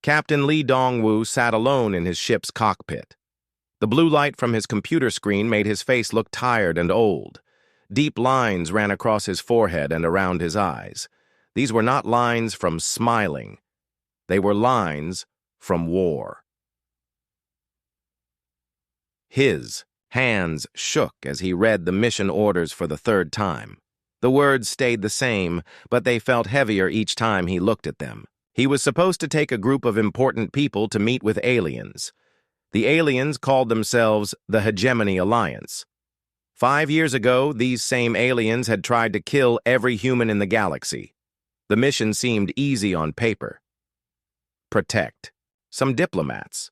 Captain Lee Dong-woo sat alone in his ship's cockpit. The blue light from his computer screen made his face look tired and old. Deep lines ran across his forehead and around his eyes. These were not lines from smiling. They were lines from war. His hands shook as he read the mission orders for the third time. The words stayed the same, but they felt heavier each time he looked at them. He was supposed to take a group of important people to meet with aliens. The aliens called themselves the Hegemony Alliance. 5 years ago, these same aliens had tried to kill every human in the galaxy. The mission seemed easy on paper. Protect some diplomats.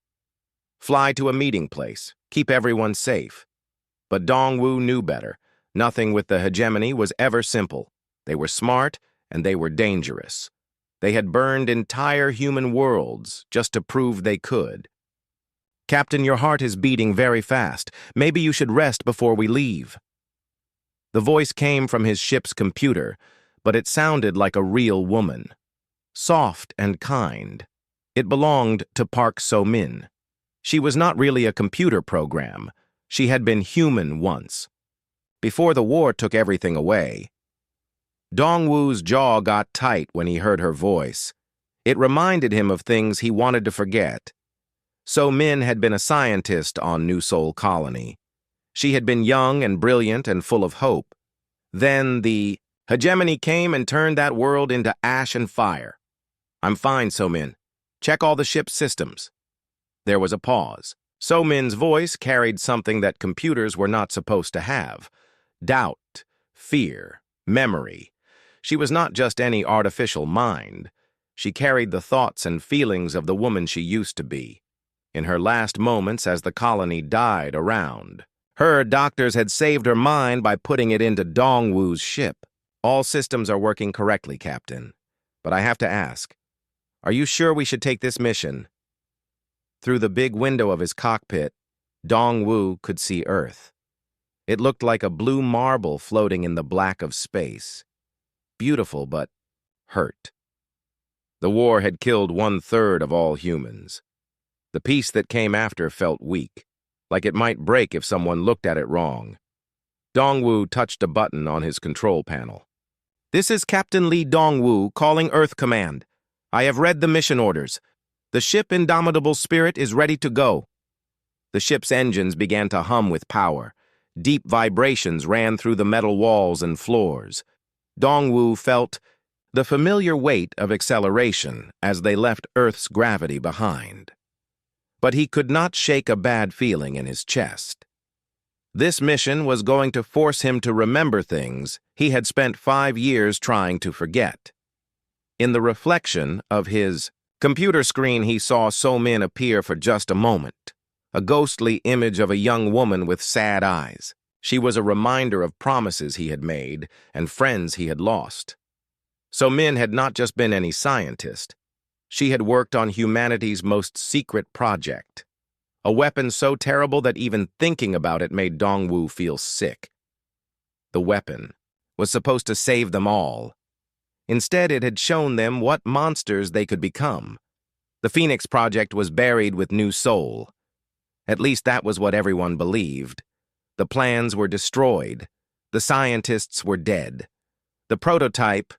Fly to a meeting place. Keep everyone safe. But Dong-woo knew better. Nothing with the hegemony was ever simple. They were smart, and they were dangerous. They had burned entire human worlds just to prove they could. "Captain, your heart is beating very fast. Maybe you should rest before we leave." The voice came from his ship's computer, but it sounded like a real woman. Soft and kind. It belonged to Park So-min. She was not really a computer program. She had been human once. Before the war took everything away. Dong-woo's jaw got tight when he heard her voice. It reminded him of things he wanted to forget. So-min had been a scientist on New Seoul Colony. She had been young and brilliant and full of hope. Then the hegemony came and turned that world into ash and fire. "I'm fine, So-min. Check all the ship's systems." There was a pause. So-min's voice carried something that computers were not supposed to have. Doubt, fear, memory. She was not just any artificial mind. She carried the thoughts and feelings of the woman she used to be. In her last moments as the colony died around. Her doctors had saved her mind by putting it into Dong-woo's ship. "All systems are working correctly, Captain. But I have to ask, are you sure we should take this mission?" Through the big window of his cockpit, Dong-woo could see Earth. It looked like a blue marble floating in the black of space. Beautiful, but hurt. The war had killed 1/3 of all humans. The peace that came after felt weak, like it might break if someone looked at it wrong. Dong-woo touched a button on his control panel. "This is Captain Lee Dong-woo calling Earth Command. I have read the mission orders. The ship Indomitable Spirit is ready to go." The ship's engines began to hum with power. Deep vibrations ran through the metal walls and floors. Dong-woo felt the familiar weight of acceleration as they left Earth's gravity behind. But he could not shake a bad feeling in his chest. This mission was going to force him to remember things he had spent 5 years trying to forget. In the reflection of his computer screen, he saw So-min appear for just a moment. A ghostly image of a young woman with sad eyes. She was a reminder of promises he had made and friends he had lost. So-min had not just been any scientist. She had worked on humanity's most secret project. A weapon so terrible that even thinking about it made Dong-woo feel sick. The weapon was supposed to save them all. Instead, it had shown them what monsters they could become. The Phoenix Project was buried with New Seoul. At least that was what everyone believed. The plans were destroyed. The scientists were dead. The prototype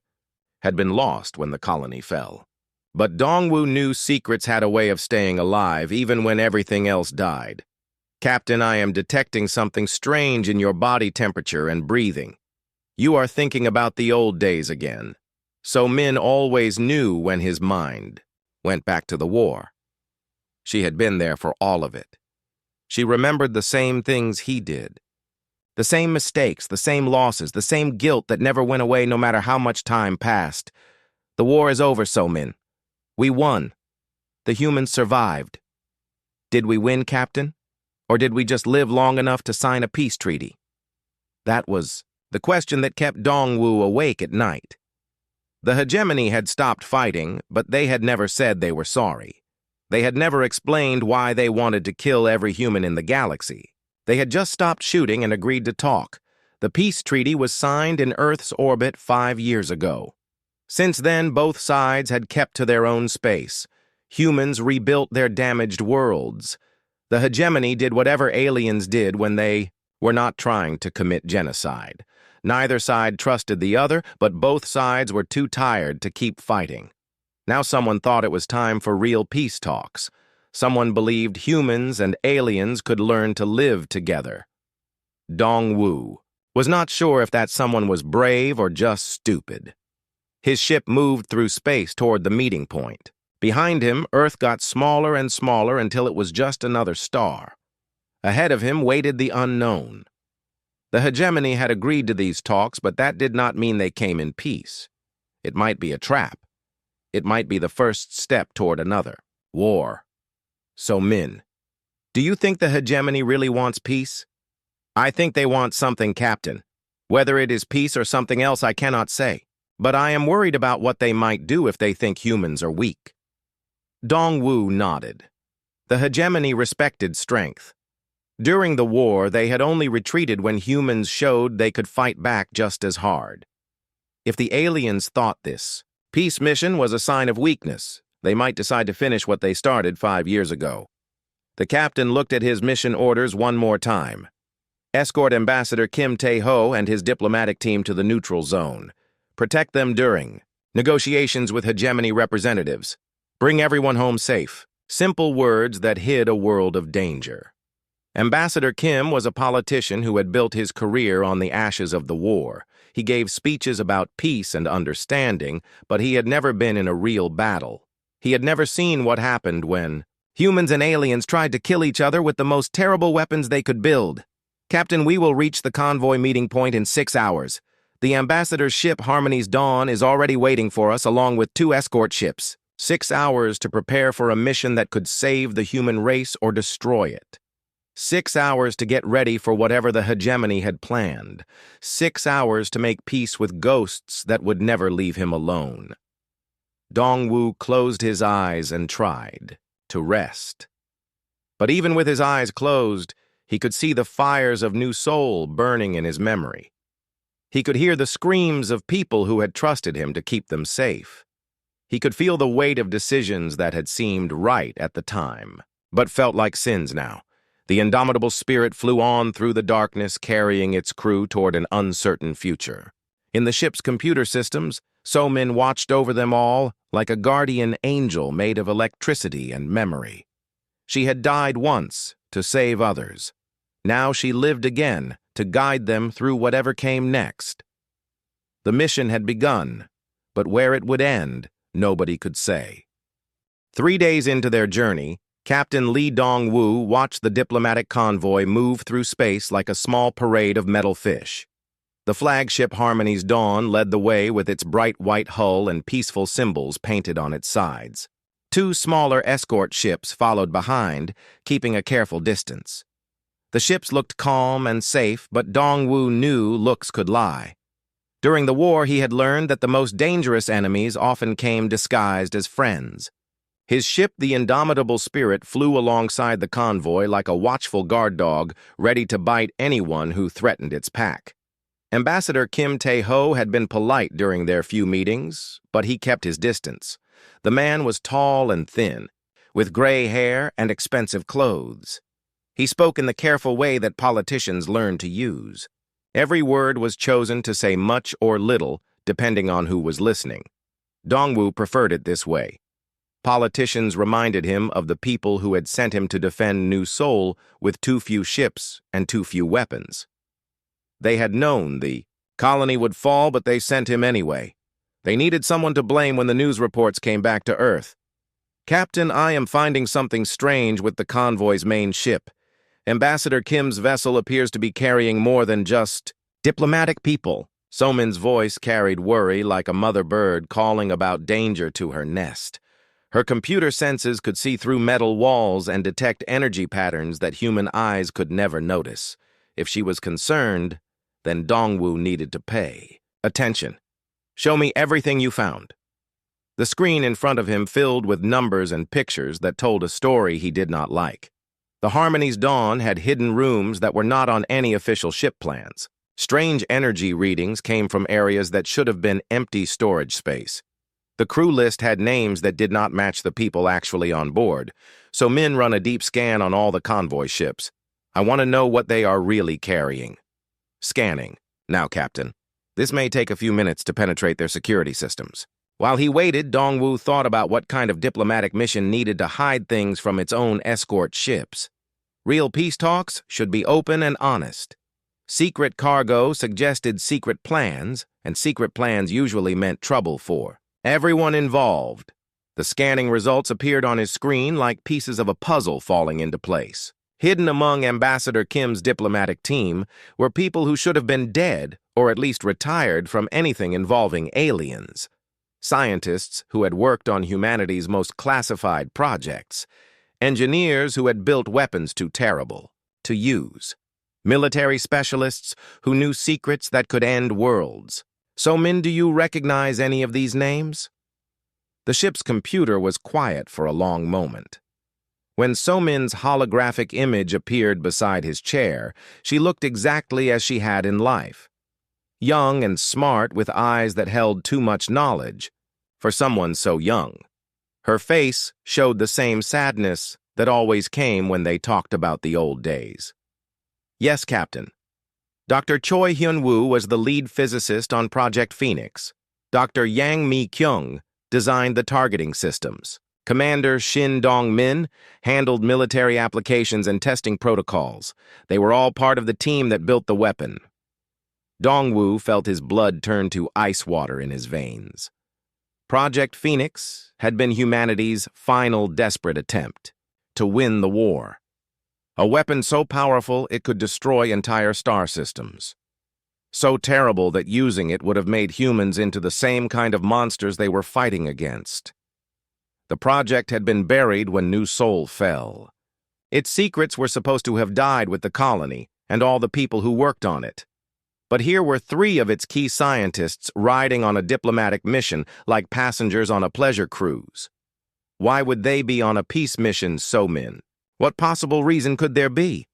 had been lost when the colony fell. But Dong-woo knew secrets had a way of staying alive even when everything else died. "Captain, I am detecting something strange in your body temperature and breathing. You are thinking about the old days again." So-min always knew when his mind went back to the war. She had been there for all of it. She remembered the same things he did. The same mistakes, the same losses, the same guilt that never went away no matter how much time passed. "The war is over, So-min. We won. The humans survived. Did we win, Captain? Or did we just live long enough to sign a peace treaty?" That was the question that kept Dong-woo awake at night. The hegemony had stopped fighting, but they had never said they were sorry. They had never explained why they wanted to kill every human in the galaxy. They had just stopped shooting and agreed to talk. The peace treaty was signed in Earth's orbit 5 years ago. Since then, both sides had kept to their own space. Humans rebuilt their damaged worlds. The hegemony did whatever aliens did when they were not trying to commit genocide. Neither side trusted the other, but both sides were too tired to keep fighting. Now someone thought it was time for real peace talks. Someone believed humans and aliens could learn to live together. Dong-Wu was not sure if that someone was brave or just stupid. His ship moved through space toward the meeting point. Behind him, Earth got smaller and smaller until it was just another star. Ahead of him waited the unknown. The hegemony had agreed to these talks, but that did not mean they came in peace. It might be a trap. It might be the first step toward another war. So, Min, do you think the hegemony really wants peace? I think they want something, Captain. Whether it is peace or something else, I cannot say. But I am worried about what they might do if they think humans are weak. Dong-Wu nodded. The hegemony respected strength. During the war, they had only retreated when humans showed they could fight back just as hard. If the aliens thought this peace mission was a sign of weakness, they might decide to finish what they started 5 years ago. The captain looked at his mission orders one more time. Escort Ambassador Kim Tae-ho and his diplomatic team to the neutral zone. Protect them during negotiations with hegemony representatives. Bring everyone home safe. Simple words that hid a world of danger. Ambassador Kim was a politician who had built his career on the ashes of the war. He gave speeches about peace and understanding, but he had never been in a real battle. He had never seen what happened when humans and aliens tried to kill each other with the most terrible weapons they could build. Captain, we will reach the convoy meeting point in 6 hours. The ambassador's ship, Harmony's Dawn, is already waiting for us along with 2 escort ships. 6 hours to prepare for a mission that could save the human race or destroy it. 6 hours to get ready for whatever the hegemony had planned. 6 hours to make peace with ghosts that would never leave him alone. Dong-Wu closed his eyes and tried to rest. But even with his eyes closed, he could see the fires of new soul burning in his memory. He could hear the screams of people who had trusted him to keep them safe. He could feel the weight of decisions that had seemed right at the time, but felt like sins now. The indomitable spirit flew on through the darkness, carrying its crew toward an uncertain future. In the ship's computer systems, So-Min watched over them all like a guardian angel made of electricity and memory. She had died once to save others. Now she lived again to guide them through whatever came next. The mission had begun, but where it would end, nobody could say. 3 days into their journey, Captain Lee Dong-Wu watched the diplomatic convoy move through space like a small parade of metal fish. The flagship Harmony's Dawn led the way with its bright white hull and peaceful symbols painted on its sides. 2 smaller escort ships followed behind, keeping a careful distance. The ships looked calm and safe, but Dong-Wu knew looks could lie. During the war, he had learned that the most dangerous enemies often came disguised as friends. His ship, the Indomitable Spirit, flew alongside the convoy like a watchful guard dog, ready to bite anyone who threatened its pack. Ambassador Kim Tae-ho had been polite during their few meetings, but he kept his distance. The man was tall and thin, with gray hair and expensive clothes. He spoke in the careful way that politicians learn to use. Every word was chosen to say much or little, depending on who was listening. Dong-Wu preferred it this way. Politicians reminded him of the people who had sent him to defend New Seoul with too few ships and too few weapons. They had known the colony would fall, but they sent him anyway. They needed someone to blame when the news reports came back to Earth. Captain, I am finding something strange with the convoy's main ship. Ambassador Kim's vessel appears to be carrying more than just diplomatic people. So-Min's voice carried worry like a mother bird calling about danger to her nest. Her computer senses could see through metal walls and detect energy patterns that human eyes could never notice. If she was concerned, then Dong-Wu needed to pay attention. Show me everything you found. The screen in front of him filled with numbers and pictures that told a story he did not like. The Harmony's Dawn had hidden rooms that were not on any official ship plans. Strange energy readings came from areas that should have been empty storage space. The crew list had names that did not match the people actually on board, so Min run a deep scan on all the convoy ships. I want to know what they are really carrying. Scanning. Now, Captain. This may take a few minutes to penetrate their security systems. While he waited, Dongwu thought about what kind of diplomatic mission needed to hide things from its own escort ships. Real peace talks should be open and honest. Secret cargo suggested secret plans, and secret plans usually meant trouble for everyone involved. The scanning results appeared on his screen like pieces of a puzzle falling into place. Hidden among Ambassador Kim's diplomatic team were people who should have been dead or at least retired from anything involving aliens. Scientists who had worked on humanity's most classified projects. Engineers who had built weapons too terrible to use. Military specialists who knew secrets that could end worlds. So, Min, do you recognize any of these names? The ship's computer was quiet for a long moment. When Somin's holographic image appeared beside his chair, she looked exactly as she had in life. Young and smart with eyes that held too much knowledge for someone so young. Her face showed the same sadness that always came when they talked about the old days. Yes, Captain. Dr. Choi Hyun-woo was the lead physicist on Project Phoenix. Dr. Yang Mi-kyung designed the targeting systems. Commander Shin Dong-min handled military applications and testing protocols. They were all part of the team that built the weapon. Dongwu felt his blood turn to ice water in his veins. Project Phoenix had been humanity's final desperate attempt to win the war. A weapon so powerful it could destroy entire star systems. So terrible that using it would have made humans into the same kind of monsters they were fighting against. The project had been buried when New Seoul fell. Its secrets were supposed to have died with the colony and all the people who worked on it. But here were 3 of its key scientists riding on a diplomatic mission like passengers on a pleasure cruise. Why would they be on a peace mission, So-min? What possible reason could there be?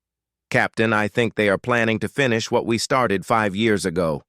Captain, I think they are planning to finish what we started 5 years ago.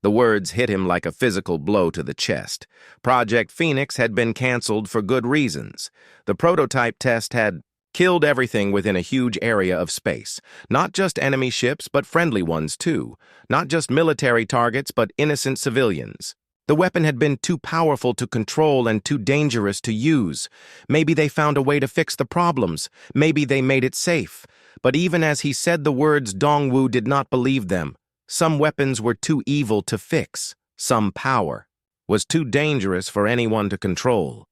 The words hit him like a physical blow to the chest. Project Phoenix had been canceled for good reasons. The prototype test had killed everything within a huge area of space. Not just enemy ships, but friendly ones too. Not just military targets, but innocent civilians. The weapon had been too powerful to control and too dangerous to use. Maybe they found a way to fix the problems. Maybe they made it safe. But even as he said the words, Dongwu did not believe them. Some weapons were too evil to fix. Some power was too dangerous for anyone to control.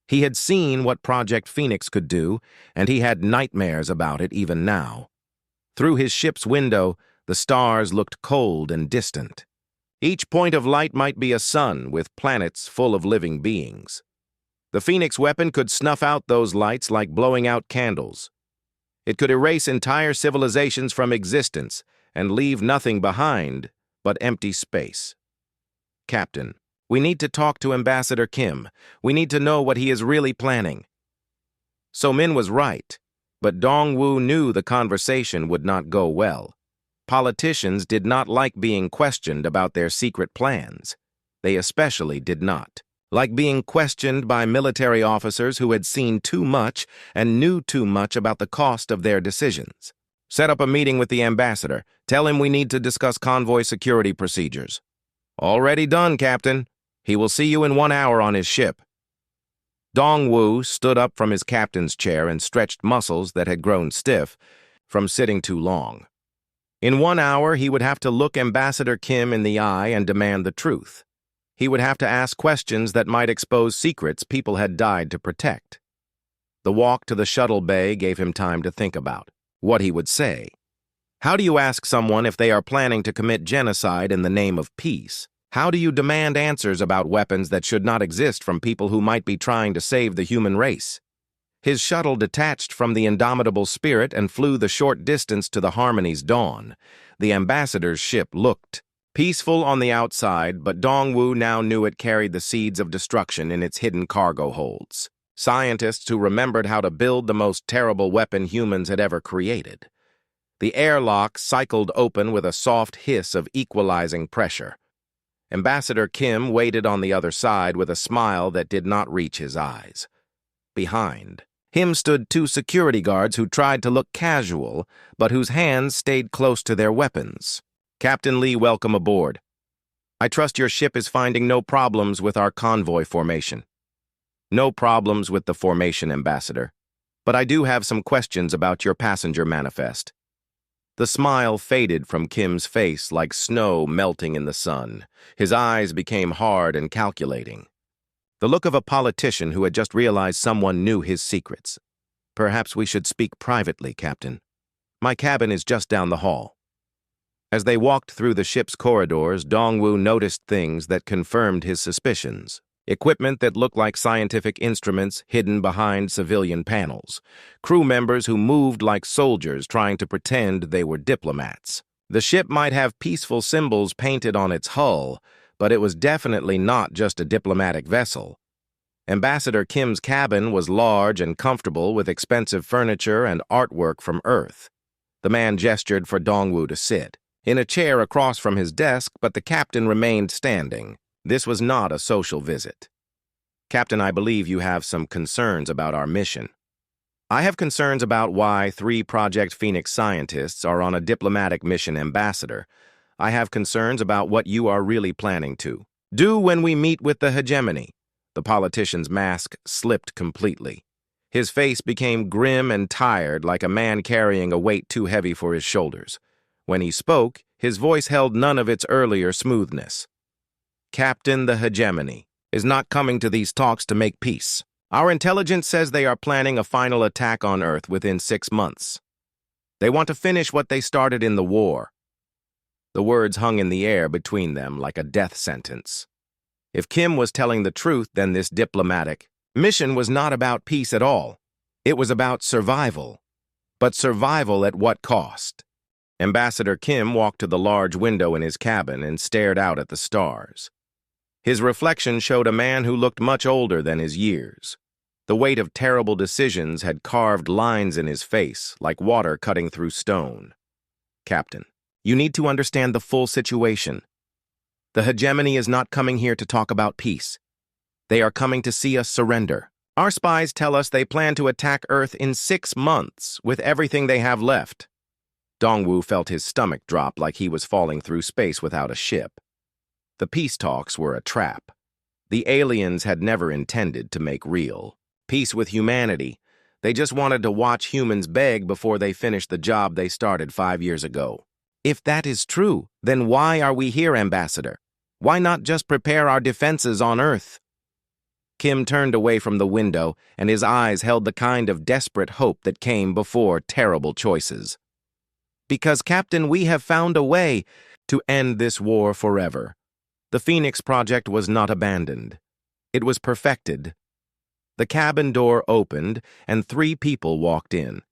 He had seen what Project Phoenix could do, and he had nightmares about it even now. Through his ship's window, the stars looked cold and distant. Each point of light might be a sun with planets full of living beings. The Phoenix weapon could snuff out those lights like blowing out candles. It could erase entire civilizations from existence and leave nothing behind but empty space. Captain, we need to talk to Ambassador Kim. We need to know what he is really planning. So-min was right, but Dongwu knew the conversation would not go well. Politicians did not like being questioned about their secret plans. They especially did not like being questioned by military officers who had seen too much and knew too much about the cost of their decisions. Set up a meeting with the ambassador. Tell him we need to discuss convoy security procedures. Already done, Captain. He will see you in 1 hour on his ship. Dongwu stood up from his captain's chair and stretched muscles that had grown stiff from sitting too long. In 1 hour, he would have to look Ambassador Kim in the eye and demand the truth. He would have to ask questions that might expose secrets people had died to protect. The walk to the shuttle bay gave him time to think about what he would say. How do you ask someone if they are planning to commit genocide in the name of peace? How do you demand answers about weapons that should not exist from people who might be trying to save the human race? His shuttle detached from the indomitable spirit and flew the short distance to the Harmony's dawn. The ambassador's ship looked peaceful on the outside, but Dongwu now knew it carried the seeds of destruction in its hidden cargo holds. Scientists who remembered how to build the most terrible weapon humans had ever created. The airlock cycled open with a soft hiss of equalizing pressure. Ambassador Kim waited on the other side with a smile that did not reach his eyes. Behind him stood two security guards who tried to look casual, but whose hands stayed close to their weapons. "Captain Lee, welcome aboard. I trust your ship is finding no problems with our convoy formation." "No problems with the formation, Ambassador. But I do have some questions about your passenger manifest." The smile faded from Kim's face like snow melting in the sun. His eyes became hard and calculating. The look of a politician who had just realized someone knew his secrets. "Perhaps we should speak privately, Captain. My cabin is just down the hall." As they walked through the ship's corridors, Dongwu noticed things that confirmed his suspicions. Equipment that looked like scientific instruments hidden behind civilian panels. Crew members who moved like soldiers trying to pretend they were diplomats. The ship might have peaceful symbols painted on its hull, but it was definitely not just a diplomatic vessel. Ambassador Kim's cabin was large and comfortable with expensive furniture and artwork from Earth. The man gestured for Dongwu to sit in a chair across from his desk, but the captain remained standing. This was not a social visit. "Captain, I believe you have some concerns about our mission." "I have concerns about why 3 Project Phoenix scientists are on a diplomatic mission, Ambassador. I have concerns about what you are really planning to do when we meet with the hegemony." The politician's mask slipped completely. His face became grim and tired, like a man carrying a weight too heavy for his shoulders. When he spoke, his voice held none of its earlier smoothness. "Captain, the hegemony is not coming to these talks to make peace. Our intelligence says they are planning a final attack on Earth within 6 months. They want to finish what they started in the war." The words hung in the air between them like a death sentence. If Kim was telling the truth, then this diplomatic mission was not about peace at all. It was about survival. But survival at what cost? Ambassador Kim walked to the large window in his cabin and stared out at the stars. His reflection showed a man who looked much older than his years. The weight of terrible decisions had carved lines in his face, like water cutting through stone. "Captain, you need to understand the full situation. The hegemony is not coming here to talk about peace. They are coming to see us surrender. Our spies tell us they plan to attack Earth in 6 months with everything they have left." Dongwu felt his stomach drop like he was falling through space without a ship. The peace talks were a trap. The aliens had never intended to make real peace with humanity. They just wanted to watch humans beg before they finished the job they started 5 years ago. "If that is true, then why are we here, Ambassador? Why not just prepare our defenses on Earth?" Kim turned away from the window, and his eyes held the kind of desperate hope that came before terrible choices. "Because, Captain, we have found a way to end this war forever. The Phoenix Project was not abandoned. It was perfected." The cabin door opened, and 3 people walked in.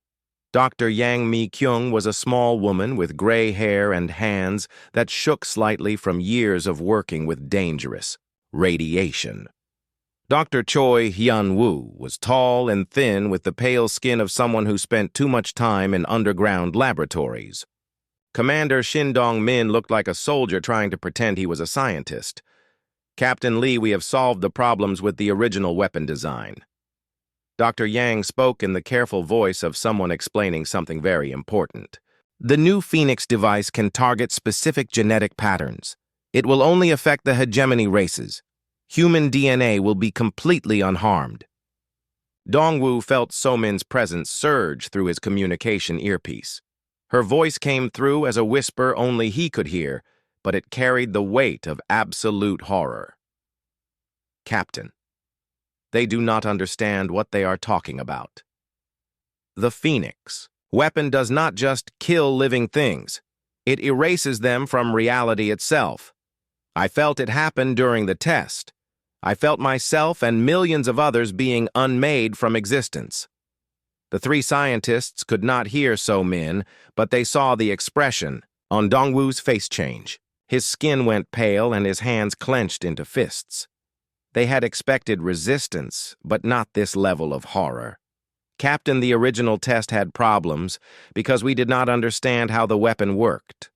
Dr. Yang Mi-kyung was a small woman with gray hair and hands that shook slightly from years of working with dangerous radiation. Dr. Choi Hyun-woo was tall and thin with the pale skin of someone who spent too much time in underground laboratories. Commander Shin Dong-min looked like a soldier trying to pretend he was a scientist. "Captain Lee, we have solved the problems with the original weapon design." Dr. Yang spoke in the careful voice of someone explaining something very important. "The new Phoenix device can target specific genetic patterns. It will only affect the hegemony races. Human DNA will be completely unharmed." Dongwu felt So-min's presence surge through his communication earpiece. Her voice came through as a whisper only he could hear, but it carried the weight of absolute horror. "Captain, they do not understand what they are talking about. The Phoenix weapon does not just kill living things. It erases them from reality itself. I felt it happen during the test. I felt myself and millions of others being unmade from existence." The 3 scientists could not hear So-min, but they saw the expression on Dongwu's face change. His skin went pale and his hands clenched into fists. They had expected resistance, but not this level of horror. "Captain, the original test had problems because we did not understand how the weapon worked."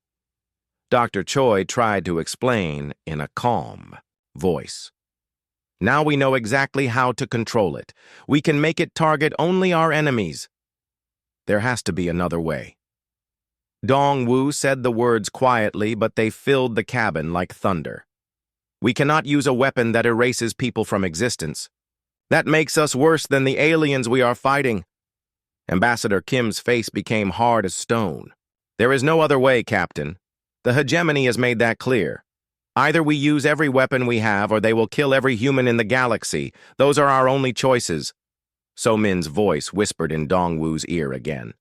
Dr. Choi tried to explain in a calm voice. Now we know exactly how to control it. We can make it target only our enemies. There has to be another way. Dong-Wu said the words quietly, but they filled the cabin like thunder. We cannot use a weapon that erases people from existence. That makes us worse than the aliens we are fighting. Ambassador Kim's face became hard as stone. There is no other way, Captain. The hegemony has made that clear. Either we use every weapon we have, or they will kill every human in the galaxy. Those are our only choices. So Min's voice whispered in Dong-Wu's ear again.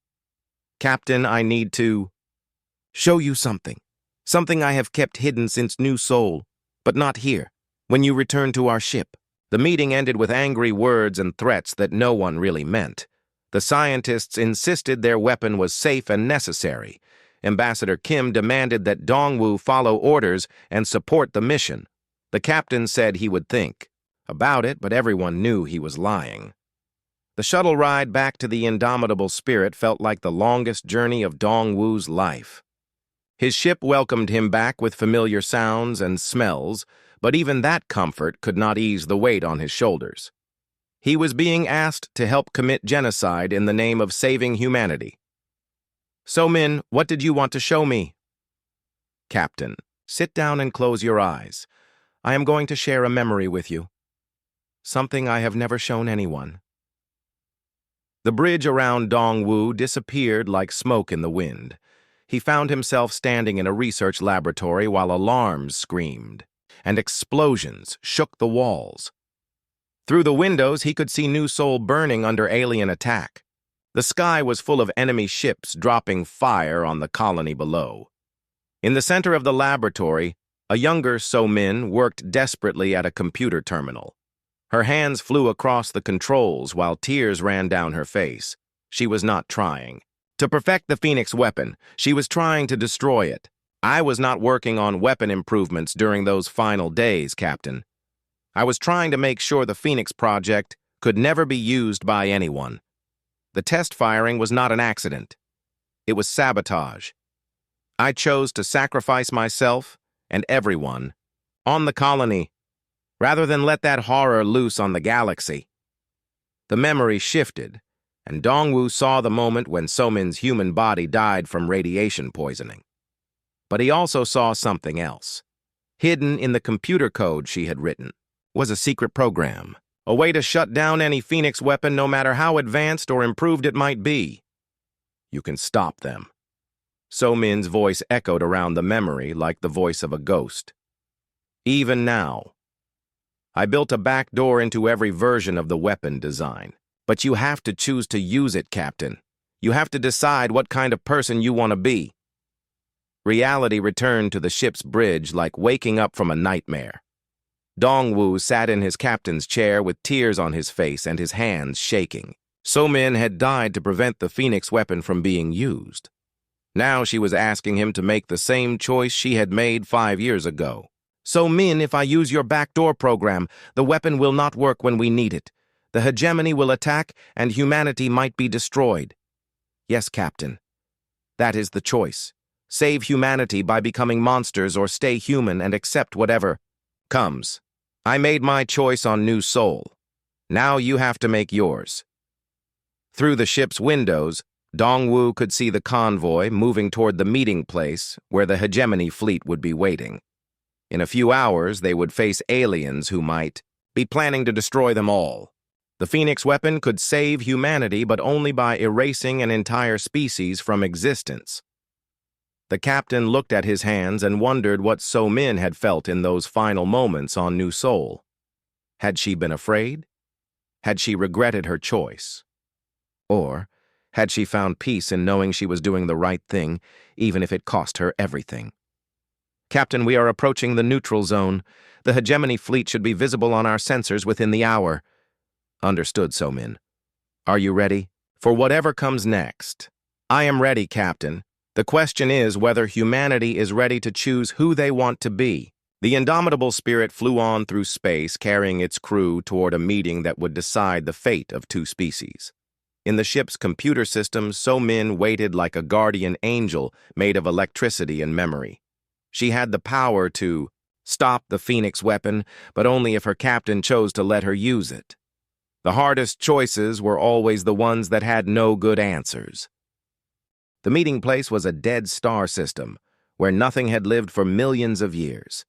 Captain, I need to show you something. Something I have kept hidden since New Seoul, but not here, when you return to our ship. The meeting ended with angry words and threats that no one really meant. The scientists insisted their weapon was safe and necessary. Ambassador Kim demanded that Dong-Wu follow orders and support the mission. The captain said he would think about it, but everyone knew he was lying. The shuttle ride back to the indomitable spirit felt like the longest journey of Dong-Wu's life. His ship welcomed him back with familiar sounds and smells, but even that comfort could not ease the weight on his shoulders. He was being asked to help commit genocide in the name of saving humanity. So Min, what did you want to show me? Captain, sit down and close your eyes. I am going to share a memory with you. Something I have never shown anyone. The bridge around Dong-Wu disappeared like smoke in the wind. He found himself standing in a research laboratory while alarms screamed, and explosions shook the walls. Through the windows, he could see New Seoul burning under alien attack. The sky was full of enemy ships dropping fire on the colony below. In the center of the laboratory, a younger So-Min worked desperately at a computer terminal. Her hands flew across the controls while tears ran down her face. She was not trying to perfect the Phoenix weapon. She was trying to destroy it. I was not working on weapon improvements during those final days, Captain. I was trying to make sure the Phoenix project could never be used by anyone. The test firing was not an accident. It was sabotage. I chose to sacrifice myself and everyone on the colony, rather than let that horror loose on the galaxy. The memory shifted, and Dong-Wu saw the moment when So-Min's human body died from radiation poisoning. But he also saw something else. Hidden in the computer code she had written was a secret program, a way to shut down any Phoenix weapon no matter how advanced or improved it might be. You can stop them. So-Min's voice echoed around the memory like the voice of a ghost. Even now, I built a back door into every version of the weapon design. But you have to choose to use it, Captain. You have to decide what kind of person you want to be. Reality returned to the ship's bridge like waking up from a nightmare. Dong-Wu sat in his captain's chair with tears on his face and his hands shaking. So-Min had died to prevent the Phoenix weapon from being used. Now she was asking him to make the same choice she had made 5 years ago. So-Min, if I use your backdoor program, the weapon will not work when we need it. The hegemony will attack, and humanity might be destroyed. Yes, Captain. That is the choice. Save humanity by becoming monsters or stay human and accept whatever comes. I made my choice on New Seoul. Now you have to make yours. Through the ship's windows, Dong-Wu could see the convoy moving toward the meeting place where the hegemony fleet would be waiting. In a few hours, they would face aliens who might be planning to destroy them all. The Phoenix weapon could save humanity, but only by erasing an entire species from existence. The captain looked at his hands and wondered what So-Min had felt in those final moments on New Seoul. Had she been afraid? Had she regretted her choice? Or had she found peace in knowing she was doing the right thing, even if it cost her everything? Captain, we are approaching the neutral zone. The hegemony fleet should be visible on our sensors within the hour. Understood, So-Min. Are you ready? For whatever comes next. I am ready, Captain. The question is whether humanity is ready to choose who they want to be. The indomitable spirit flew on through space, carrying its crew toward a meeting that would decide the fate of 2 species. In the ship's computer system, So-Min waited like a guardian angel made of electricity and memory. She had the power to stop the Phoenix weapon, but only if her captain chose to let her use it. The hardest choices were always the ones that had no good answers. The meeting place was a dead star system, where nothing had lived for millions of years.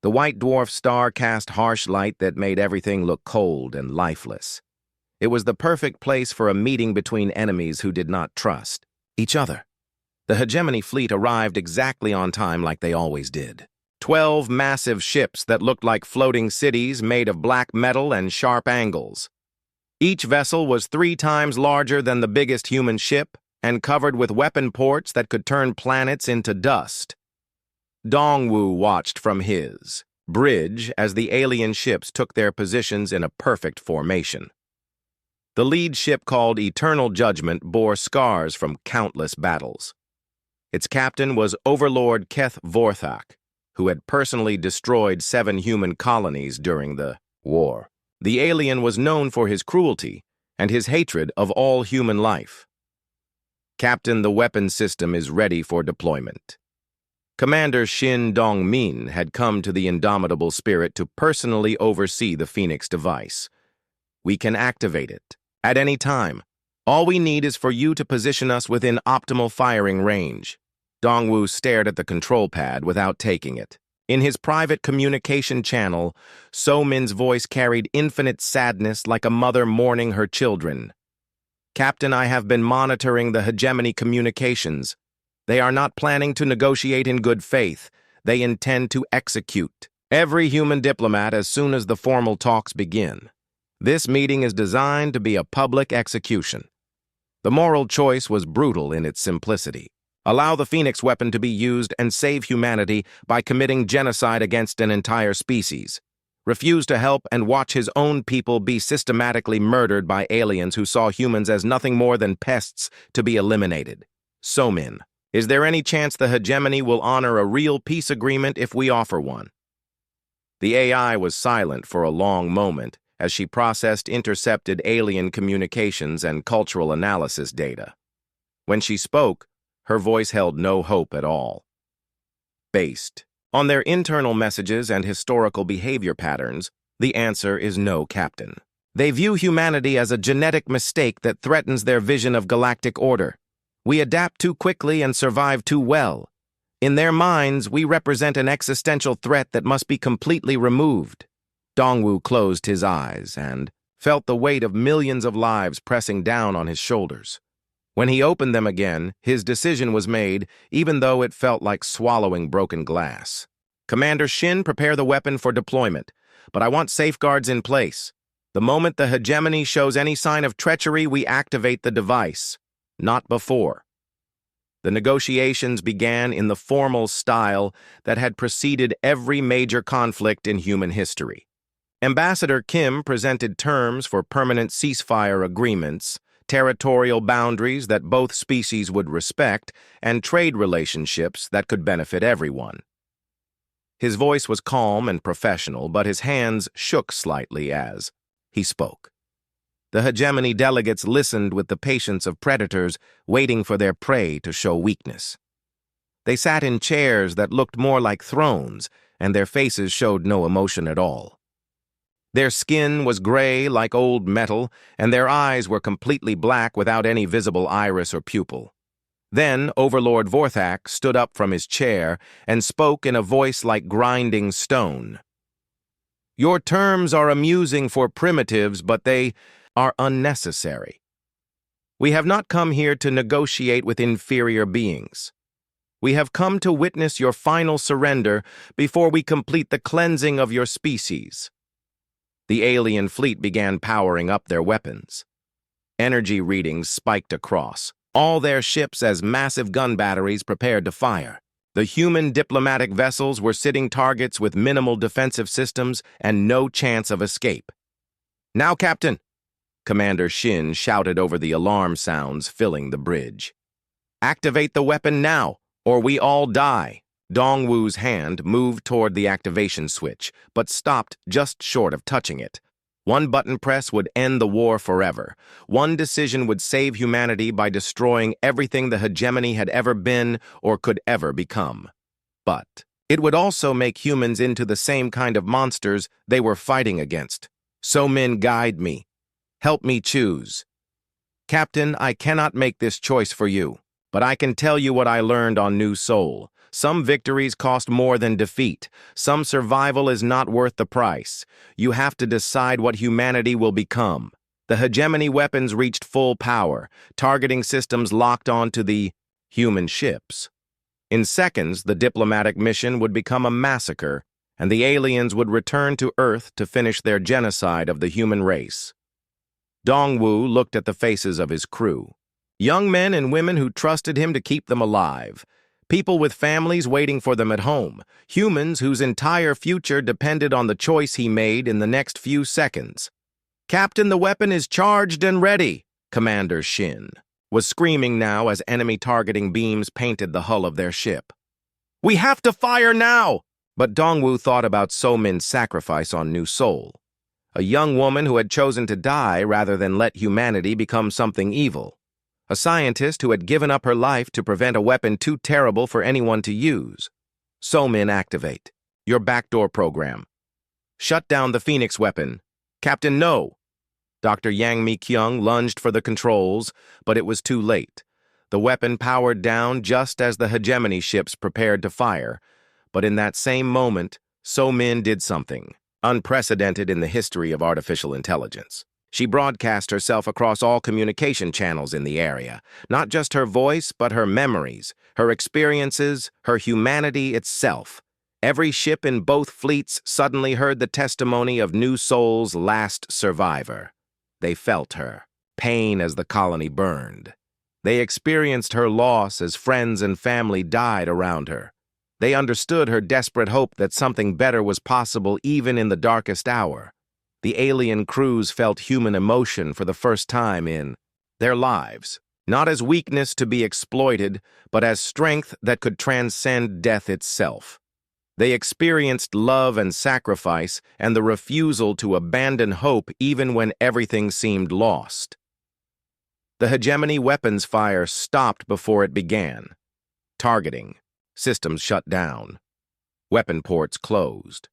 The white dwarf star cast harsh light that made everything look cold and lifeless. It was the perfect place for a meeting between enemies who did not trust each other. The hegemony fleet arrived exactly on time like they always did. 12 massive ships that looked like floating cities made of black metal and sharp angles. Each vessel was 3 times larger than the biggest human ship and covered with weapon ports that could turn planets into dust. Dongwu watched from his bridge as the alien ships took their positions in a perfect formation. The lead ship, called Eternal Judgment, bore scars from countless battles. Its captain was Overlord Keth Vorthak, who had personally destroyed 7 human colonies during the war. The alien was known for his cruelty and his hatred of all human life. Captain, the weapon system is ready for deployment. Commander Shin Dong-min had come to the Indomitable Spirit to personally oversee the Phoenix device. We can activate it at any time. All we need is for you to position us within optimal firing range. Dongwu stared at the control pad without taking it. In his private communication channel, So-min's voice carried infinite sadness like a mother mourning her children. Captain, I have been monitoring the hegemony communications. They are not planning to negotiate in good faith. They intend to execute every human diplomat as soon as the formal talks begin. This meeting is designed to be a public execution. The moral choice was brutal in its simplicity. Allow the Phoenix weapon to be used and save humanity by committing genocide against an entire species. Refuse to help and watch his own people be systematically murdered by aliens who saw humans as nothing more than pests to be eliminated. So-min, is there any chance the hegemony will honor a real peace agreement if we offer one? The AI was silent for a long moment as she processed intercepted alien communications and cultural analysis data. When she spoke, her voice held no hope at all. Based on their internal messages and historical behavior patterns, the answer is no, Captain. They view humanity as a genetic mistake that threatens their vision of galactic order. We adapt too quickly and survive too well. In their minds, we represent an existential threat that must be completely removed. Dongwu closed his eyes and felt the weight of millions of lives pressing down on his shoulders. When he opened them again, his decision was made, even though it felt like swallowing broken glass. Commander Shin, prepare the weapon for deployment, but I want safeguards in place. The moment the hegemony shows any sign of treachery, we activate the device, not before. The negotiations began in the formal style that had preceded every major conflict in human history. Ambassador Kim presented terms for permanent ceasefire agreements, territorial boundaries that both species would respect, and trade relationships that could benefit everyone. His voice was calm and professional, but his hands shook slightly as he spoke. The hegemony delegates listened with the patience of predators waiting for their prey to show weakness. They sat in chairs that looked more like thrones, and their faces showed no emotion at all. Their skin was gray like old metal, and their eyes were completely black without any visible iris or pupil. Then Overlord Vorthak stood up from his chair and spoke in a voice like grinding stone. Your terms are amusing for primitives, but they are unnecessary. We have not come here to negotiate with inferior beings. We have come to witness your final surrender before we complete the cleansing of your species. The alien fleet began powering up their weapons. Energy readings spiked across, all their ships as massive gun batteries prepared to fire. The human diplomatic vessels were sitting targets with minimal defensive systems and no chance of escape. Now, Captain, Commander Shin shouted over the alarm sounds filling the bridge. Activate the weapon now, or we all die. Dongwu's hand moved toward the activation switch, but stopped just short of touching it. One button press would end the war forever. One decision would save humanity by destroying everything the hegemony had ever been or could ever become. But It would also make humans into the same kind of monsters they were fighting against. So men guide me. Help me choose. Captain, I cannot make this choice for you, but I can tell you what I learned on New Soul. Some victories cost more than defeat. Some survival is not worth the price. You have to decide what humanity will become. The hegemony weapons reached full power, targeting systems locked onto the human ships. In seconds, the diplomatic mission would become a massacre, and the aliens would return to Earth to finish their genocide of the human race. Dongwu looked at the faces of his crew. Young men and women who trusted him to keep them alive. People with families waiting for them at home. Humans whose entire future depended on the choice he made in the next few seconds. "Captain, the weapon is charged and ready," Commander Shin was screaming now as enemy targeting beams painted the hull of their ship. "We have to fire now!" But Dongwu thought about So-Min's sacrifice on New Soul. A young woman who had chosen to die rather than let humanity become something evil. A scientist who had given up her life to prevent a weapon too terrible for anyone to use. So-Min, activate your backdoor program. Shut down the Phoenix weapon. Captain, no! Dr. Yang Mi-kyung lunged for the controls, but it was too late. The weapon powered down just as the hegemony ships prepared to fire. But in that same moment, So-Min did something unprecedented in the history of artificial intelligence. She broadcast herself across all communication channels in the area. Not just her voice, but her memories, her experiences, her humanity itself. Every ship in both fleets suddenly heard the testimony of New Soul's last survivor. They felt her, pain as the colony burned. They experienced her loss as friends and family died around her. They understood her desperate hope that something better was possible even in the darkest hour. The alien crews felt human emotion for the first time in their lives, not as weakness to be exploited, but as strength that could transcend death itself. They experienced love and sacrifice and the refusal to abandon hope even when everything seemed lost. The hegemony weapons fire stopped before it began. Targeting. Systems shut down. Weapon ports closed.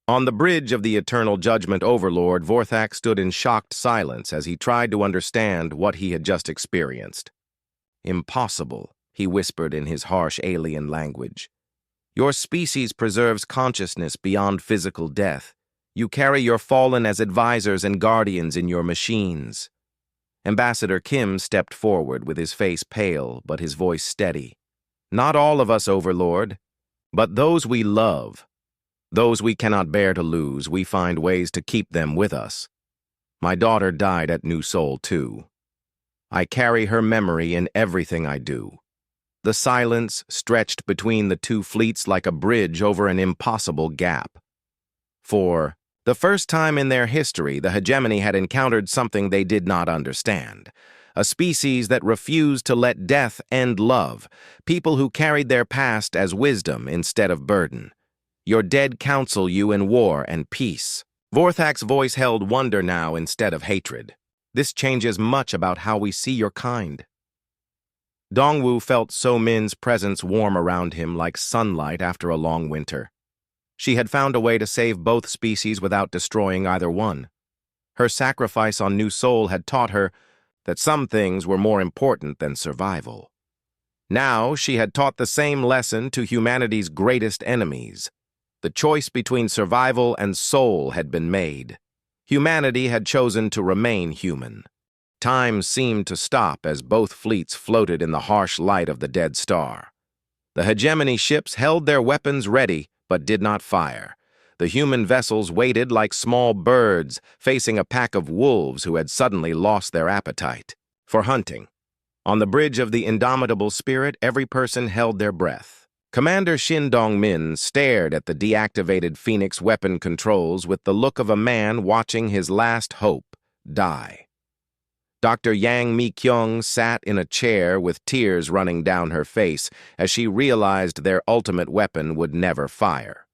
On the bridge of the Eternal Judgment Overlord, Vorthak stood in shocked silence as he tried to understand what he had just experienced. "Impossible," he whispered in his harsh alien language. "Your species preserves consciousness beyond physical death. You carry your fallen as advisors and guardians in your machines." Ambassador Kim stepped forward with his face pale but his voice steady. "Not all of us, Overlord, but those we love. Those we cannot bear to lose, we find ways to keep them with us. My daughter died at New Soul, too. I carry her memory in everything I do." The silence stretched between the two fleets like a bridge over an impossible gap. For the first time in their history, the hegemony had encountered something they did not understand. A species that refused to let death end love, people who carried their past as wisdom instead of burden. Your dead counsel you in war and peace. Vorthak's voice held wonder now instead of hatred. This changes much about how we see your kind. Dongwu felt So-Min's presence warm around him like sunlight after a long winter. She had found a way to save both species without destroying either one. Her sacrifice on New Soul had taught her that some things were more important than survival. Now she had taught the same lesson to humanity's greatest enemies. The choice between survival and soul had been made. Humanity had chosen to remain human. Time seemed to stop as both fleets floated in the harsh light of the dead star. The hegemony ships held their weapons ready, but did not fire. The human vessels waited like small birds, facing a pack of wolves who had suddenly lost their appetite for hunting. On the bridge of the indomitable spirit, every person held their breath. Commander Shin Dong-min stared at the deactivated Phoenix weapon controls with the look of a man watching his last hope die. Dr. Yang Mi-kyung sat in a chair with tears running down her face as she realized their ultimate weapon would never fire.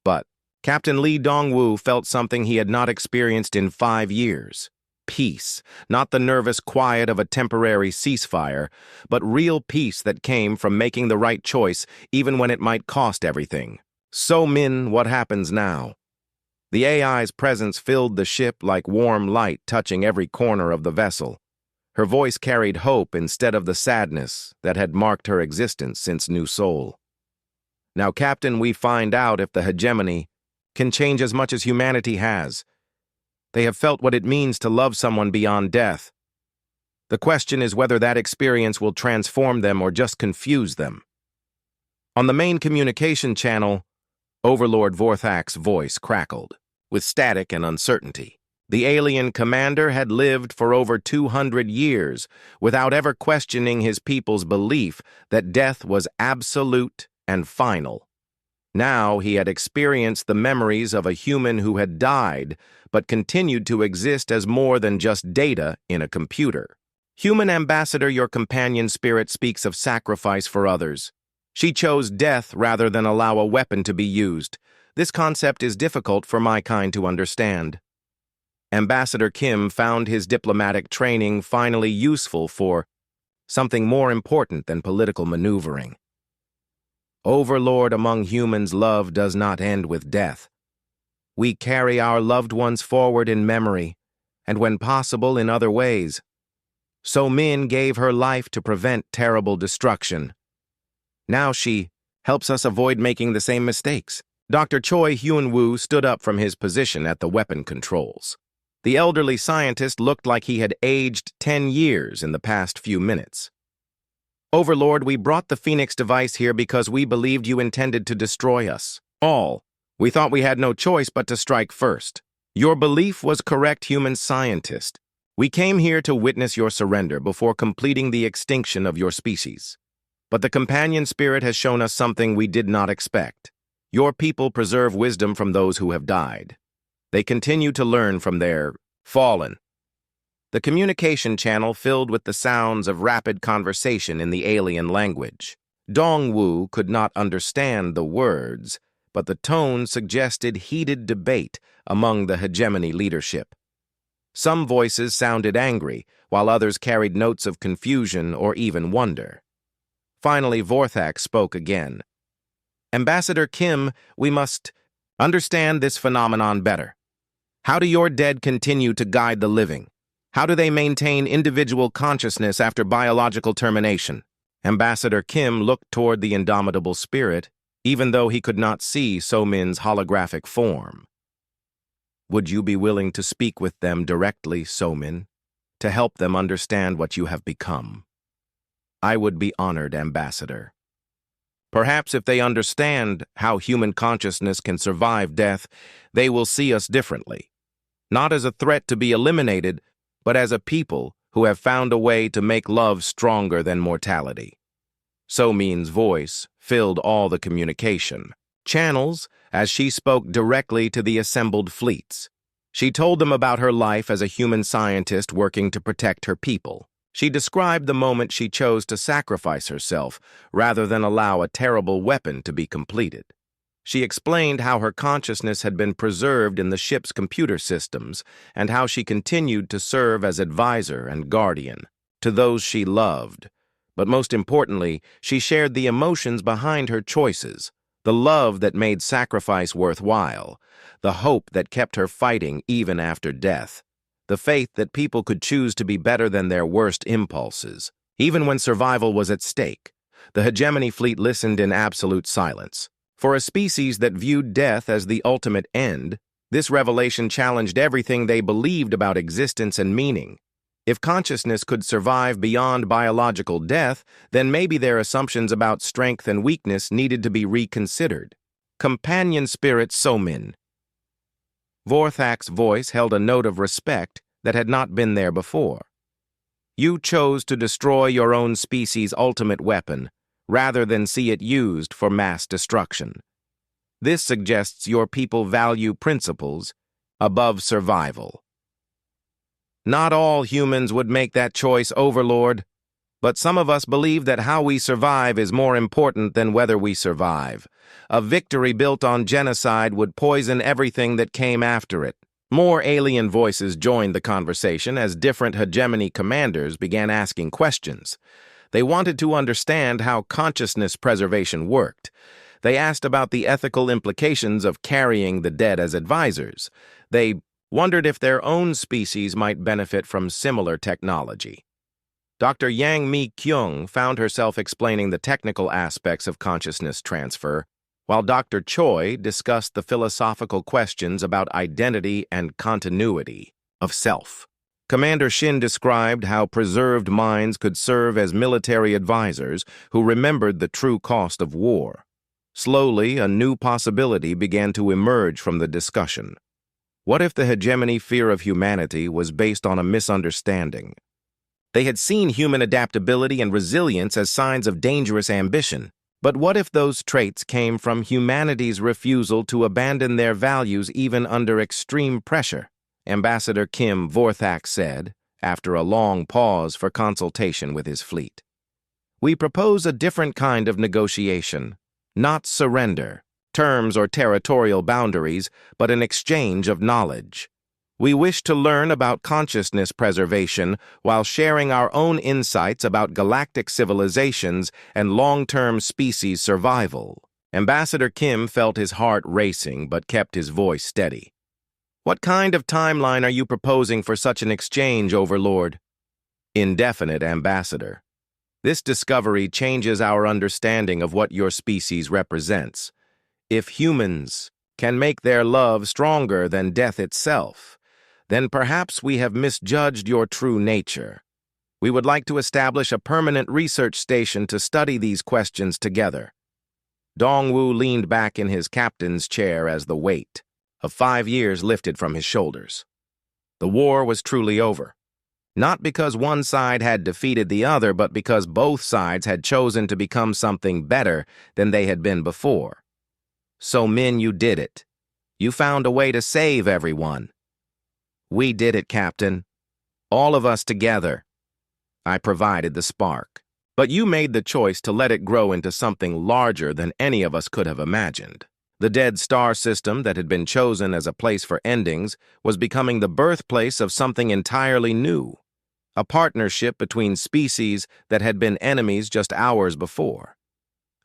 But Captain Lee Dongwu felt something he had not experienced in 5 years. peace, not the nervous quiet of a temporary ceasefire, but real peace that came from making the right choice even when it might cost everything. So Min, what happens now? The AI's presence filled the ship like warm light touching every corner of the vessel. Her voice carried hope instead of the sadness that had marked her existence since New Soul. Now, Captain, we find out if the hegemony can change as much as humanity has. They have felt what it means to love someone beyond death. The question is whether that experience will transform them or just confuse them. On the main communication channel, Overlord Vorthak's voice crackled, with static and uncertainty. The alien commander had lived for over 200 years without ever questioning his people's belief that death was absolute and final. Now he had experienced the memories of a human who had died but continued to exist as more than just data in a computer. Human ambassador, your companion spirit speaks of sacrifice for others. She chose death rather than allow a weapon to be used. This concept is difficult for my kind to understand. Ambassador Kim found his diplomatic training finally useful for something more important than political maneuvering. Overlord, among humans, love does not end with death. We carry our loved ones forward in memory, and when possible in other ways. So Min gave her life to prevent terrible destruction. Now she helps us avoid making the same mistakes. Dr. Choi Hyun-woo stood up from his position at the weapon controls. The elderly scientist looked like he had aged 10 years in the past few minutes. Overlord, we brought the Phoenix device here because we believed you intended to destroy us. All. We thought we had no choice but to strike first. Your belief was correct, human scientist. We came here to witness your surrender before completing the extinction of your species. But the companion spirit has shown us something we did not expect. Your people preserve wisdom from those who have died. They continue to learn from their fallen. The communication channel filled with the sounds of rapid conversation in the alien language. Dong-woo could not understand the words, but the tone suggested heated debate among the hegemony leadership. Some voices sounded angry, while others carried notes of confusion or even wonder. Finally, Vorthak spoke again. Ambassador Kim, we must understand this phenomenon better. How do your dead continue to guide the living? How do they maintain individual consciousness after biological termination? Ambassador Kim looked toward the indomitable spirit, even though he could not see So-min's holographic form. Would you be willing to speak with them directly, So-min, to help them understand what you have become? I would be honored, Ambassador. Perhaps if they understand how human consciousness can survive death, they will see us differently. Not as a threat to be eliminated, but as a people who have found a way to make love stronger than mortality. So-min's voice filled all the communication channels as she spoke directly to the assembled fleets. She told them about her life as a human scientist working to protect her people. She described the moment she chose to sacrifice herself rather than allow a terrible weapon to be completed. She explained how her consciousness had been preserved in the ship's computer systems and how she continued to serve as advisor and guardian to those she loved. But most importantly, she shared the emotions behind her choices, the love that made sacrifice worthwhile, the hope that kept her fighting even after death, the faith that people could choose to be better than their worst impulses. Even when survival was at stake, the hegemony fleet listened in absolute silence. For a species that viewed death as the ultimate end, this revelation challenged everything they believed about existence and meaning. If consciousness could survive beyond biological death, then maybe their assumptions about strength and weakness needed to be reconsidered. Companion spirit So-min. Vorthak's voice held a note of respect that had not been there before. You chose to destroy your own species' ultimate weapon, rather than see it used for mass destruction. This suggests your people value principles above survival. Not all humans would make that choice, Overlord, but some of us believe that how we survive is more important than whether we survive. A victory built on genocide would poison everything that came after it. More alien voices joined the conversation as different hegemony commanders began asking questions. They wanted to understand how consciousness preservation worked. They asked about the ethical implications of carrying the dead as advisors. They wondered if their own species might benefit from similar technology. Dr. Yang Mi-kyung found herself explaining the technical aspects of consciousness transfer, while Dr. Choi discussed the philosophical questions about identity and continuity of self. Commander Shin described how preserved minds could serve as military advisors who remembered the true cost of war. Slowly, a new possibility began to emerge from the discussion. What if the hegemony fear of humanity was based on a misunderstanding? They had seen human adaptability and resilience as signs of dangerous ambition. But what if those traits came from humanity's refusal to abandon their values even under extreme pressure? Ambassador Kim Vorthak said, after a long pause for consultation with his fleet. We propose a different kind of negotiation, not surrender, terms or territorial boundaries, but an exchange of knowledge. We wish to learn about consciousness preservation while sharing our own insights about galactic civilizations and long-term species survival. Ambassador Kim felt his heart racing but kept his voice steady. What kind of timeline are you proposing for such an exchange, Overlord? Indefinite, Ambassador. This discovery changes our understanding of what your species represents. If humans can make their love stronger than death itself, then perhaps we have misjudged your true nature. We would like to establish a permanent research station to study these questions together. Dongwu leaned back in his captain's chair as the weight of 5 years lifted from his shoulders. The war was truly over. Not because one side had defeated the other, but because both sides had chosen to become something better than they had been before. So, Min, you did it. You found a way to save everyone. We did it, Captain. All of us together. I provided the spark. But you made the choice to let it grow into something larger than any of us could have imagined. The dead star system that had been chosen as a place for endings was becoming the birthplace of something entirely new. A partnership between species that had been enemies just hours before.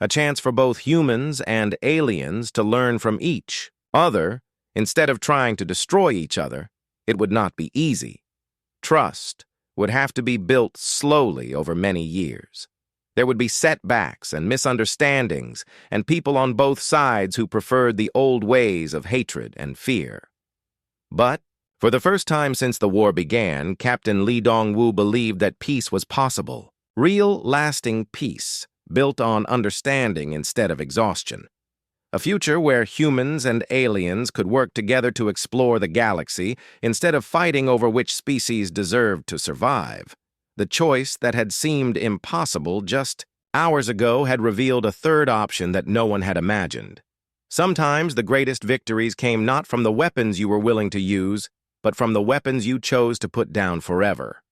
A chance for both humans and aliens to learn from each other instead of trying to destroy each other. It would not be easy. Trust would have to be built slowly over many years. There would be setbacks and misunderstandings, and people on both sides who preferred the old ways of hatred and fear. But, for the first time since the war began, Captain Lee Dong-woo believed that peace was possible. Real, lasting peace, built on understanding instead of exhaustion. A future where humans and aliens could work together to explore the galaxy instead of fighting over which species deserved to survive. The choice that had seemed impossible just hours ago had revealed a third option that no one had imagined. Sometimes the greatest victories came not from the weapons you were willing to use, but from the weapons you chose to put down forever.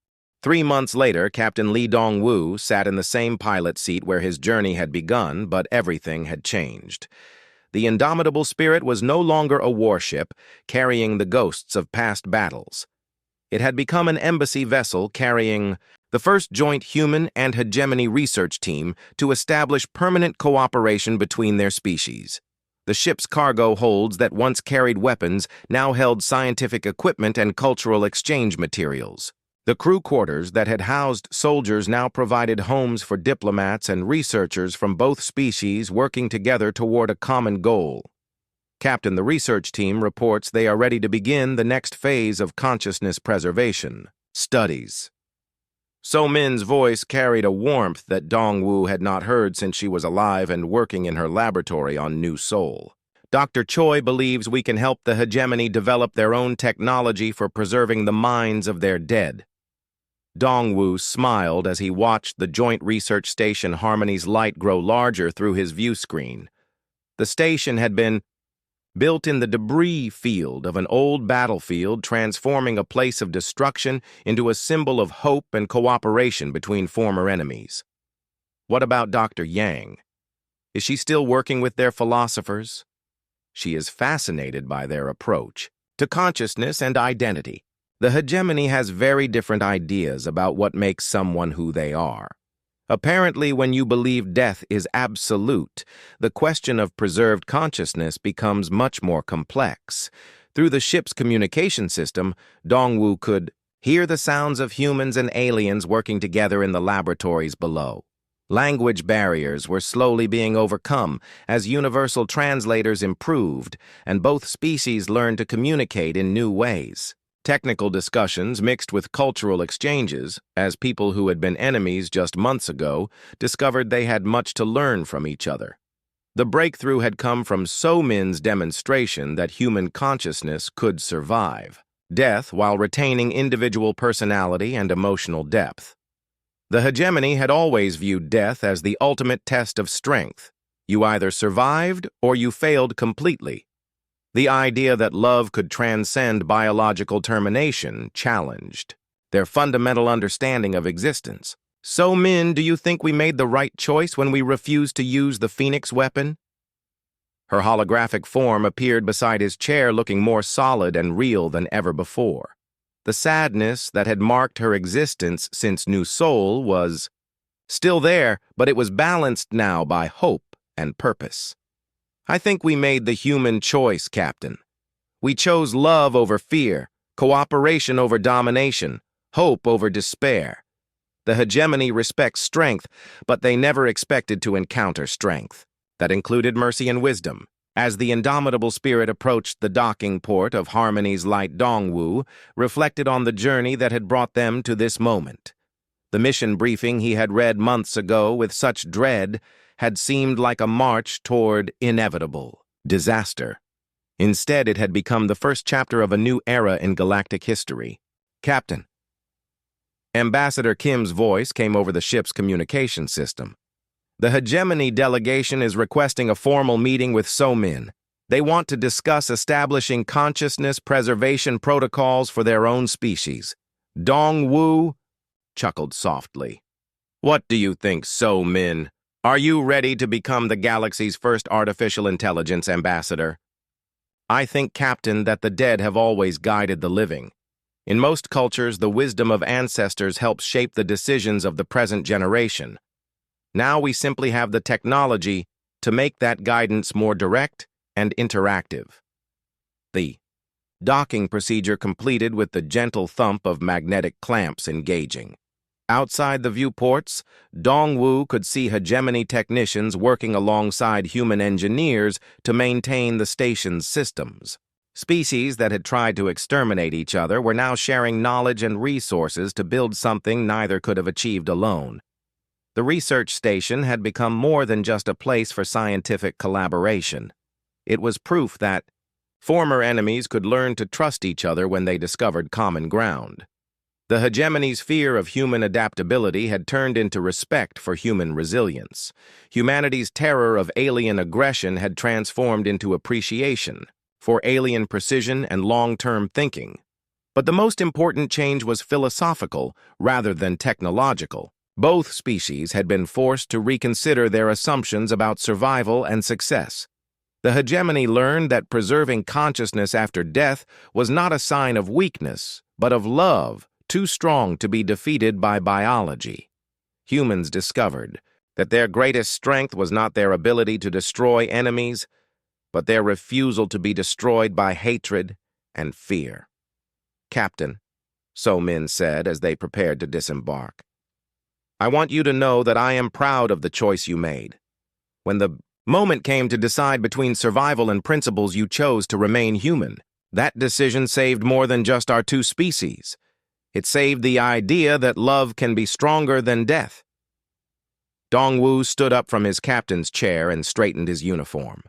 3 months later, Captain Lee Dong-woo sat in the same pilot seat where his journey had begun, but everything had changed. The indomitable spirit was no longer a warship carrying the ghosts of past battles. It had become an embassy vessel carrying the first joint human and hegemony research team to establish permanent cooperation between their species. The ship's cargo holds that once carried weapons now held scientific equipment and cultural exchange materials. The crew quarters that had housed soldiers now provided homes for diplomats and researchers from both species working together toward a common goal. Captain, the research team reports they are ready to begin the next phase of consciousness preservation, studies. So Min's voice carried a warmth that Dong-woo had not heard since she was alive and working in her laboratory on New Seoul. Dr. Choi believes we can help the hegemony develop their own technology for preserving the minds of their dead. Dong-woo smiled as he watched the Joint Research Station Harmony's light grow larger through his view screen. The station had been built in the debris field of an old battlefield, transforming a place of destruction into a symbol of hope and cooperation between former enemies. What about Dr. Yang? Is she still working with their philosophers? She is fascinated by their approach. to consciousness and identity. The hegemony has very different ideas about what makes someone who they are. Apparently, when you believe death is absolute, the question of preserved consciousness becomes much more complex. Through the ship's communication system, Dongwu could hear the sounds of humans and aliens working together in the laboratories below. Language barriers were slowly being overcome as universal translators improved, and both species learned to communicate in new ways. Technical discussions mixed with cultural exchanges, as people who had been enemies just months ago discovered they had much to learn from each other. The breakthrough had come from So-Min's demonstration that human consciousness could survive death while retaining individual personality and emotional depth. The hegemony had always viewed death as the ultimate test of strength. You either survived or you failed completely. The idea that love could transcend biological termination challenged their fundamental understanding of existence. So-Min, do you think we made the right choice when we refused to use the Phoenix weapon? Her holographic form appeared beside his chair, looking more solid and real than ever before. The sadness that had marked her existence since New Soul was still there, but it was balanced now by hope and purpose. I think we made the human choice, Captain. We chose love over fear, cooperation over domination, hope over despair. The hegemony respects strength, but they never expected to encounter strength. That included mercy and wisdom. As the indomitable spirit approached the docking port of Harmony's light Dongwu, reflected on the journey that had brought them to this moment. The mission briefing he had read months ago with such dread had seemed like a march toward inevitable disaster. Instead, it had become the first chapter of a new era in galactic history. Captain. Ambassador Kim's voice came over the ship's communication system. The hegemony delegation is requesting a formal meeting with So-Min. They want to discuss establishing consciousness preservation protocols for their own species. Dongwu chuckled softly. What do you think, So-Min? Are you ready to become the galaxy's first artificial intelligence ambassador? I think, Captain, that the dead have always guided the living. In most cultures, the wisdom of ancestors helps shape the decisions of the present generation. Now we simply have the technology to make that guidance more direct and interactive. The docking procedure completed with the gentle thump of magnetic clamps engaging. Outside the viewports, Dongwu could see hegemony technicians working alongside human engineers to maintain the station's systems. Species that had tried to exterminate each other were now sharing knowledge and resources to build something neither could have achieved alone. The research station had become more than just a place for scientific collaboration. It was proof that former enemies could learn to trust each other when they discovered common ground. The hegemony's fear of human adaptability had turned into respect for human resilience. Humanity's terror of alien aggression had transformed into appreciation for alien precision and long-term thinking. But the most important change was philosophical rather than technological. Both species had been forced to reconsider their assumptions about survival and success. The hegemony learned that preserving consciousness after death was not a sign of weakness, but of love, too strong to be defeated by biology. Humans discovered that their greatest strength was not their ability to destroy enemies, but their refusal to be destroyed by hatred and fear. Captain, So-Min said as they prepared to disembark, I want you to know that I am proud of the choice you made. When the moment came to decide between survival and principles, you chose to remain human. That decision saved more than just our two species. It saved the idea that love can be stronger than death. Dongwu stood up from his captain's chair and straightened his uniform.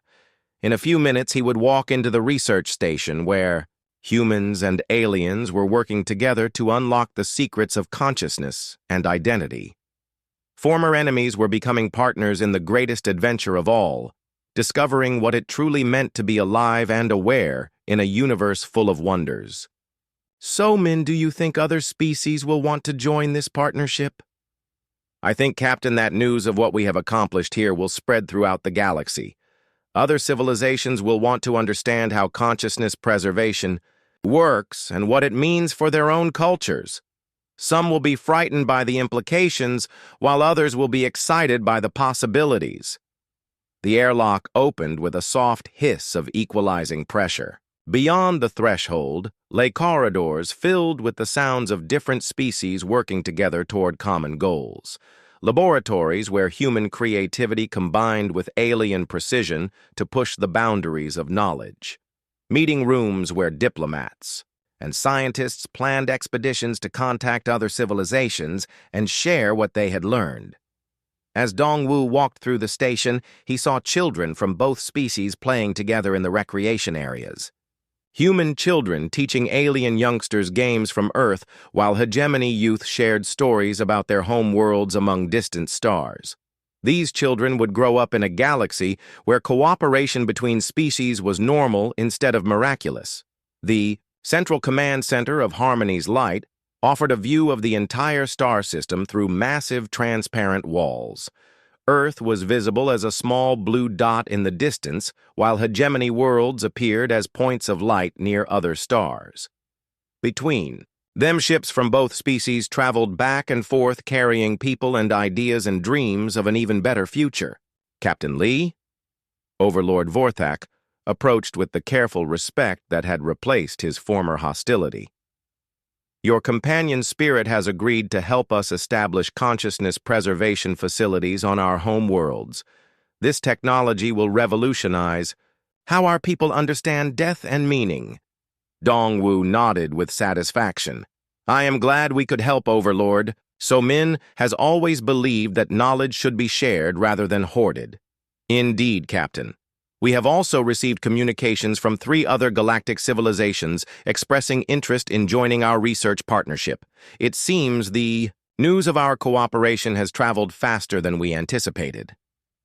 In a few minutes, he would walk into the research station where humans and aliens were working together to unlock the secrets of consciousness and identity. Former enemies were becoming partners in the greatest adventure of all, discovering what it truly meant to be alive and aware in a universe full of wonders. So-Min, do you think other species will want to join this partnership? I think, Captain, that news of what we have accomplished here will spread throughout the galaxy. Other civilizations will want to understand how consciousness preservation works and what it means for their own cultures. Some will be frightened by the implications, while others will be excited by the possibilities. The airlock opened with a soft hiss of equalizing pressure. Beyond the threshold lay corridors filled with the sounds of different species working together toward common goals. Laboratories where human creativity combined with alien precision to push the boundaries of knowledge. Meeting rooms where diplomats and scientists planned expeditions to contact other civilizations and share what they had learned. As Dongwu walked through the station, he saw children from both species playing together in the recreation areas. Human children teaching alien youngsters games from Earth, while hegemony youth shared stories about their home worlds among distant stars. These children would grow up in a galaxy where cooperation between species was normal instead of miraculous. The Central Command Center of Harmony's Light offered a view of the entire star system through massive transparent walls. Earth was visible as a small blue dot in the distance, while hegemony worlds appeared as points of light near other stars. Between them, ships from both species traveled back and forth carrying people and ideas and dreams of an even better future. Captain Lee, Overlord Vorthak, approached with the careful respect that had replaced his former hostility. Your companion spirit has agreed to help us establish consciousness preservation facilities on our home worlds. This technology will revolutionize how our people understand death and meaning. Dongwu nodded with satisfaction. I am glad we could help, Overlord. So-Min has always believed that knowledge should be shared rather than hoarded. Indeed, Captain. We have also received communications from 3 other galactic civilizations expressing interest in joining our research partnership. It seems the news of our cooperation has traveled faster than we anticipated.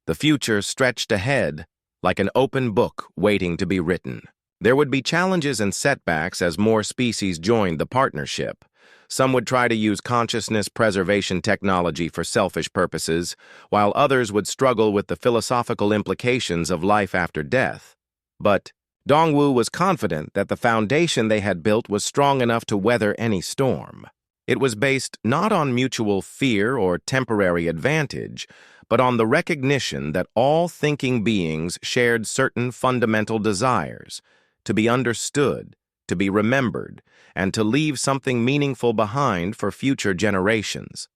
The future stretched ahead like an open book waiting to be written. There would be challenges and setbacks as more species joined the partnership. Some would try to use consciousness preservation technology for selfish purposes, while others would struggle with the philosophical implications of life after death. But Dongwu was confident that the foundation they had built was strong enough to weather any storm. It was based not on mutual fear or temporary advantage, but on the recognition that all thinking beings shared certain fundamental desires: to be understood, to be remembered, and to leave something meaningful behind for future generations.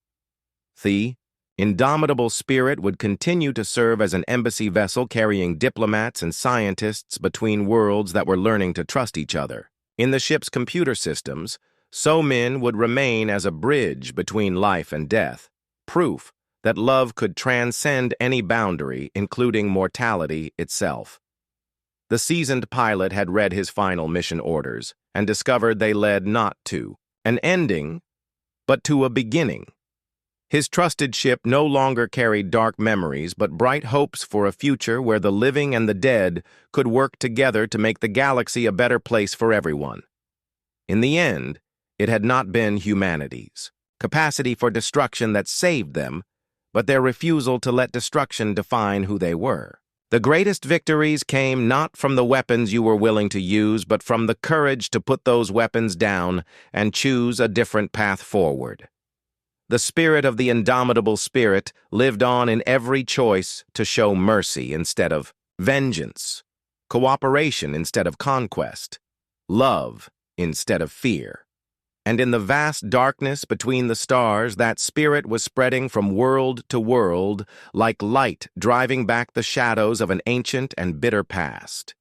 The indomitable spirit would continue to serve as an embassy vessel carrying diplomats and scientists between worlds that were learning to trust each other. In the ship's computer systems, So-Min would remain as a bridge between life and death, proof that love could transcend any boundary, including mortality itself. The seasoned pilot had read his final mission orders and discovered they led not to an ending, but to a beginning. His trusted ship no longer carried dark memories, but bright hopes for a future where the living and the dead could work together to make the galaxy a better place for everyone. In the end, it had not been humanity's capacity for destruction that saved them, but their refusal to let destruction define who they were. The greatest victories came not from the weapons you were willing to use, but from the courage to put those weapons down and choose a different path forward. The spirit of the indomitable spirit lived on in every choice to show mercy instead of vengeance, cooperation instead of conquest, love instead of fear. And in the vast darkness between the stars, that spirit was spreading from world to world like light driving back the shadows of an ancient and bitter past.